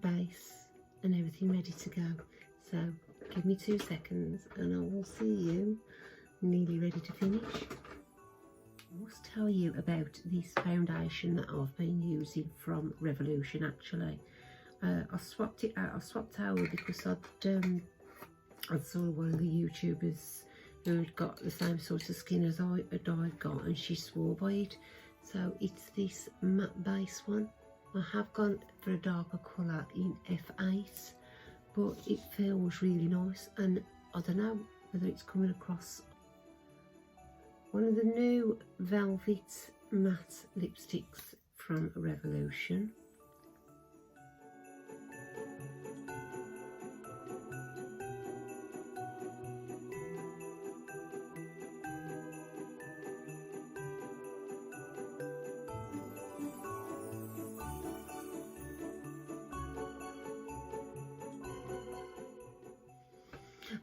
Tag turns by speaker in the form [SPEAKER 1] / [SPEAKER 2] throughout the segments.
[SPEAKER 1] base and everything ready to go. So give me 2 seconds and I will see you nearly ready to finish. I must tell you about this foundation that I've been using from Revolution. Actually, I swapped it out. I swapped out because I saw one of the YouTubers who had got the same sort of skin as I'd got, and she swore by it. So it's this matte base one. I have gone for a darker colour in F8, but it feels really nice, and I don't know whether it's coming across. One of the new Velvet matte lipsticks from Revolution.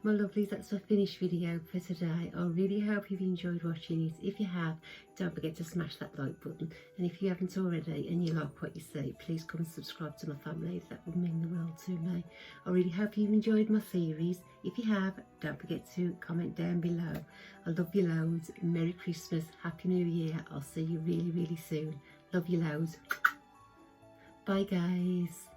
[SPEAKER 1] My lovelies, that's my finished video for today. I really hope you've enjoyed watching it. If you have, don't forget to smash that like button. And if you haven't already and you like what you see, please come and subscribe to my family. That would mean the world to me. I really hope you've enjoyed my series. If you have, don't forget to comment down below. I love you loads. Merry Christmas. Happy New Year. I'll see you really, really soon. Love you loads. Bye guys.